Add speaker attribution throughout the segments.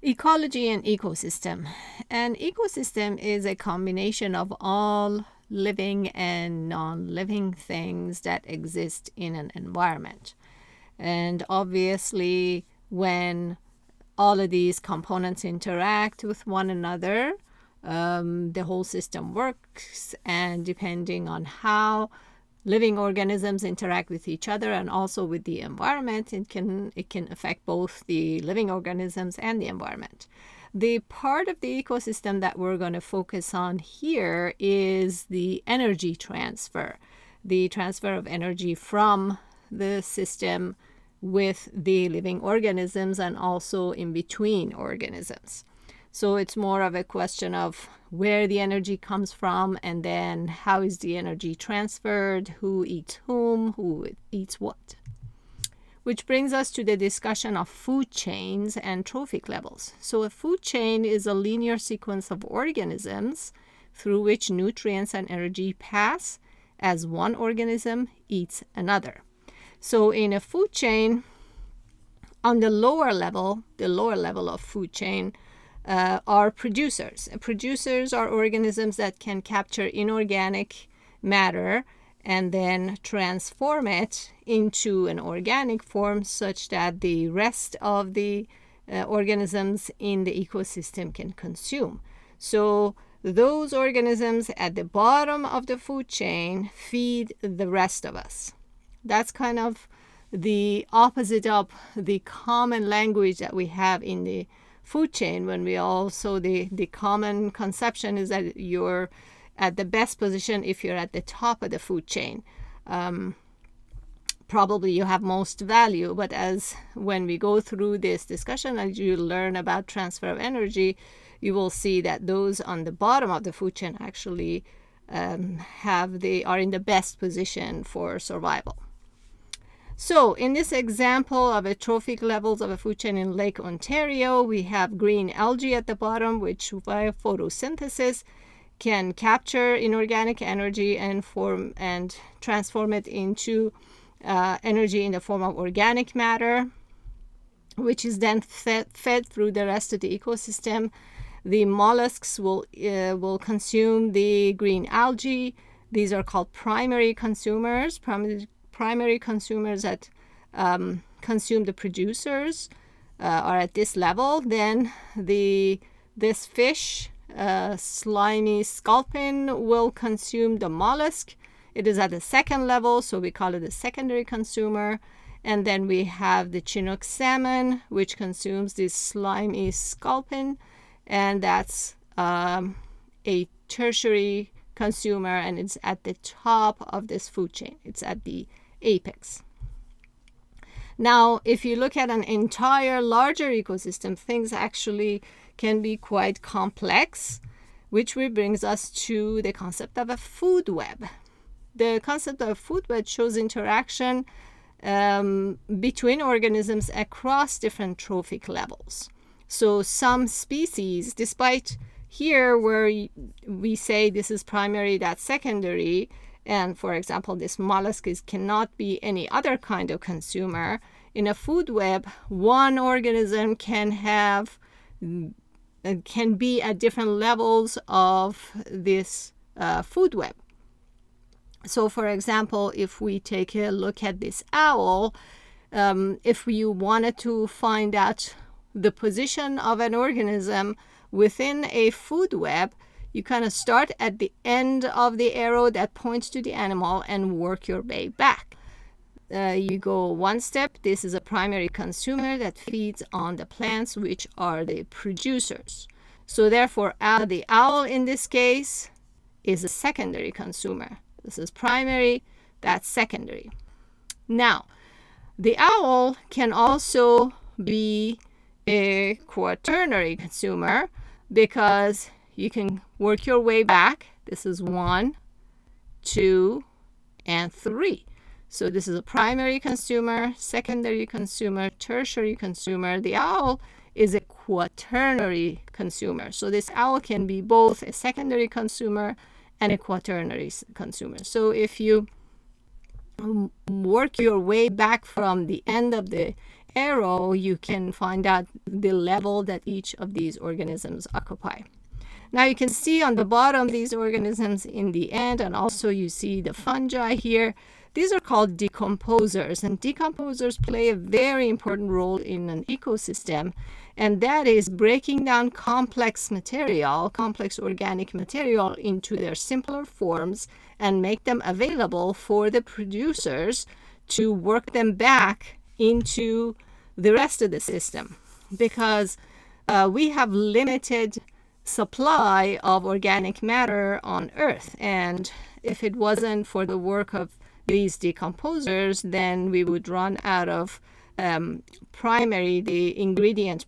Speaker 1: Ecology and ecosystem. An ecosystem is a combination of all living and non-living things that exist in an environment. And obviously, when all of these components interact with one another, the whole system works. And depending on how living organisms interact with each other and also with the environment, it can affect both the living organisms and the environment. The part of the ecosystem that we're going to focus on here is the energy transfer, the transfer of energy from the system with the living organisms and also in between organisms. So it's more of a question of where the energy comes from, and then how is the energy transferred, who eats whom, who eats what. Which brings us to the discussion of food chains and trophic levels. So a food chain is a linear sequence of organisms through which nutrients and energy pass as one organism eats another. So in a food chain, on the lower level of food chain, are producers. Producers are organisms that can capture inorganic matter and then transform it into an organic form such that the rest of the organisms in the ecosystem can consume. So those organisms at the bottom of the food chain feed the rest of us. That's kind of the opposite of the common language that we have in the food chain, when we also the common conception is that you're at the best position if you're at the top of the food chain. Probably you have most value, but as when we go through this discussion and you learn about transfer of energy, you will see that those on the bottom of the food chain actually are in the best position for survival. So in this example of a trophic levels of a food chain in Lake Ontario, we have green algae at the bottom, which via photosynthesis can capture inorganic energy and transform it into energy in the form of organic matter, which is then fed through the rest of the ecosystem. The mollusks will consume the green algae. These are called primary consumers. Primary consumers that consume the producers are at this level. Then this fish, slimy sculpin, will consume the mollusk. It is at the second level, so we call it a secondary consumer. And then we have the Chinook salmon, which consumes this slimy sculpin, and that's a tertiary consumer, and it's at the top of this food chain. It's at the apex. Now, if you look at an entire larger ecosystem, things actually can be quite complex, which brings us to the concept of a food web. The concept of a food web shows interaction between organisms across different trophic levels. So some species, despite here where we say this is primary, that's secondary, and for example, this mollusk cannot be any other kind of consumer. In a food web, one organism can be at different levels of this food web. So for example, if we take a look at this owl, if you wanted to find out the position of an organism within a food web, you kind of start at the end of the arrow that points to the animal and work your way back. You go one step. This is a primary consumer that feeds on the plants, which are the producers. So therefore, the owl in this case is a secondary consumer. This is primary, that's secondary. Now, the owl can also be a quaternary consumer because you can work your way back. This is 1, 2, and 3. So this is a primary consumer, secondary consumer, tertiary consumer. The owl is a quaternary consumer. So this owl can be both a secondary consumer and a quaternary consumer. So if you work your way back from the end of the arrow, you can find out the level that each of these organisms occupy. Now you can see on the bottom these organisms in the end, and also you see the fungi here. These are called decomposers, and decomposers play a very important role in an ecosystem, and that is breaking down complex material, complex organic material into their simpler forms and make them available for the producers to work them back into the rest of the system, because we have limited supply of organic matter on Earth, and if it wasn't for the work of these decomposers, then we would run out of primary ingredients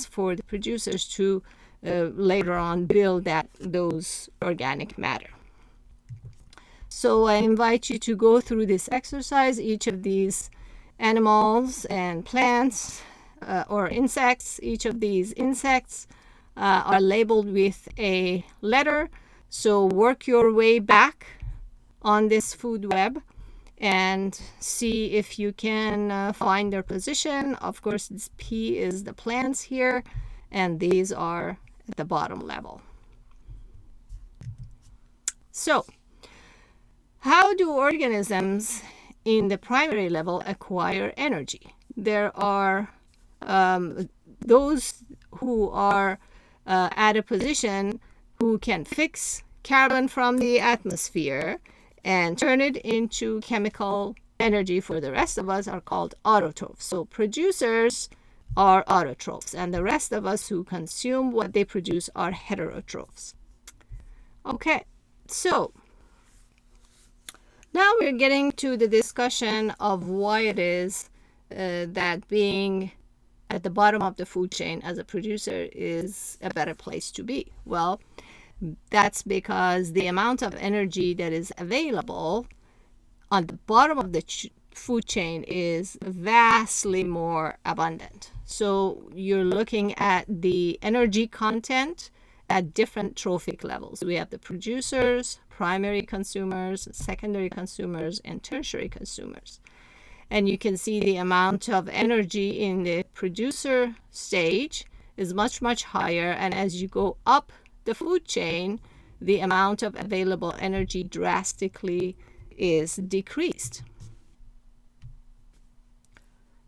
Speaker 1: for the producers to later on build those organic matter. So I invite you to go through this exercise. Each of these animals and plants or insects, each of these insects are labeled with a letter. So work your way back on this food web and see if you can find their position. Of course, this P is the plants here, and these are at the bottom level. So, how do organisms in the primary level acquire energy? There are those who are at a position who can fix carbon from the atmosphere and turn it into chemical energy for the rest of us are called autotrophs. So producers are autotrophs, and the rest of us who consume what they produce are heterotrophs. Okay, so now we're getting to the discussion of why it is that being at the bottom of the food chain as a producer is a better place to be. Well, that's because the amount of energy that is available on the bottom of the food chain is vastly more abundant. So you're looking at the energy content at different trophic levels. We have the producers, primary consumers, secondary consumers, and tertiary consumers. And you can see the amount of energy in the producer stage is much, much higher. And as you go up the food chain, the amount of available energy drastically is decreased.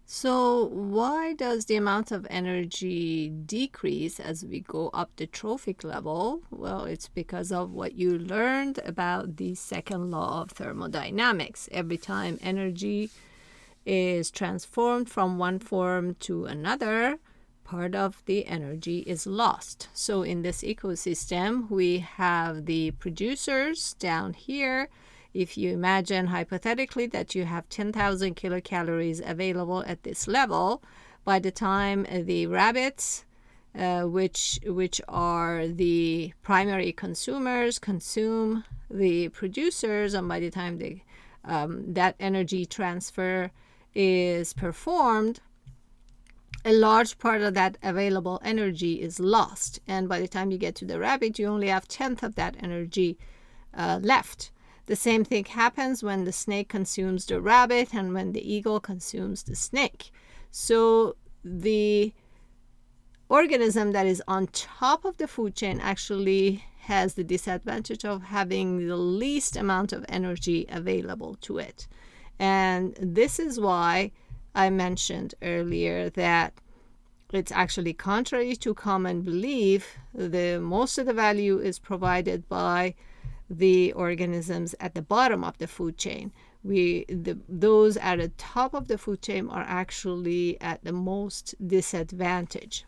Speaker 1: So why does the amount of energy decrease as we go up the trophic level? Well, it's because of what you learned about the second law of thermodynamics. Every time energy is transformed from one form to another, part of the energy is lost. So in this ecosystem, we have the producers down here. If you imagine hypothetically that you have 10,000 kilocalories available at this level, by the time the rabbits, which are the primary consumers, consume the producers, and by the time that energy transfer is performed, a large part of that available energy is lost. And by the time you get to the rabbit, you only have a tenth of that energy left. The same thing happens when the snake consumes the rabbit and when the eagle consumes the snake. So the organism that is on top of the food chain actually has the disadvantage of having the least amount of energy available to it. And this is why I mentioned earlier that it's actually contrary to common belief. Most of the value is provided by the organisms at the bottom of the food chain. Those at the top of the food chain are actually at the most disadvantage.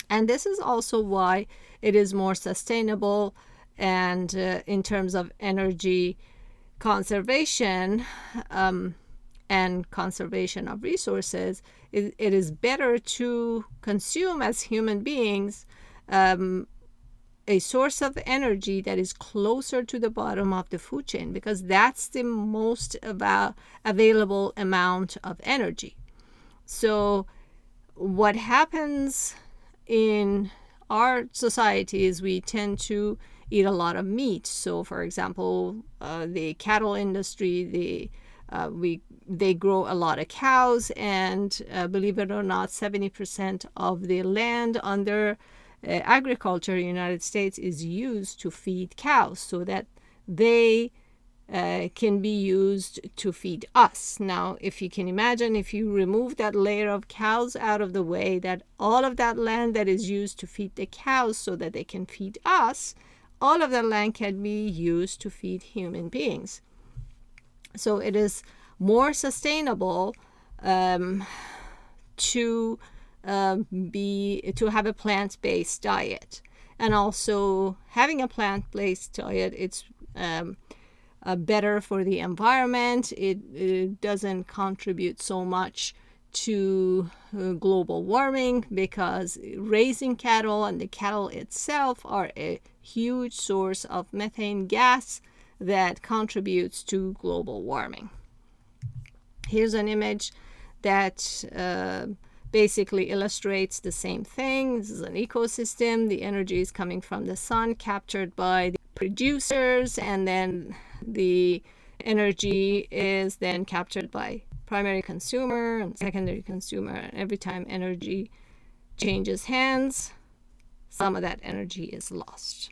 Speaker 1: And this is also why it is more sustainable, and in terms of energy conservation and conservation of resources, it is better to consume as human beings a source of energy that is closer to the bottom of the food chain, because that's the most available amount of energy. So what happens in our society is we tend to eat a lot of meat. So for example, the cattle industry, They grow a lot of cows, and believe it or not, 70% of the land under agriculture in the United States is used to feed cows, so that they can be used to feed us. Now, if you can imagine, if you remove that layer of cows out of the way, that all of that land that is used to feed the cows so that they can feed us, all of that land can be used to feed human beings. So it is more sustainable to have a plant-based diet. And also having a plant-based diet, it's better for the environment. It doesn't contribute so much to global warming, because raising cattle and the cattle itself are a huge source of methane gas that contributes to global warming. Here's an image that basically illustrates the same thing. This is an ecosystem. The energy is coming from the sun, captured by the producers, and then the energy is then captured by primary consumer and secondary consumer. And every time energy changes hands, some of that energy is lost.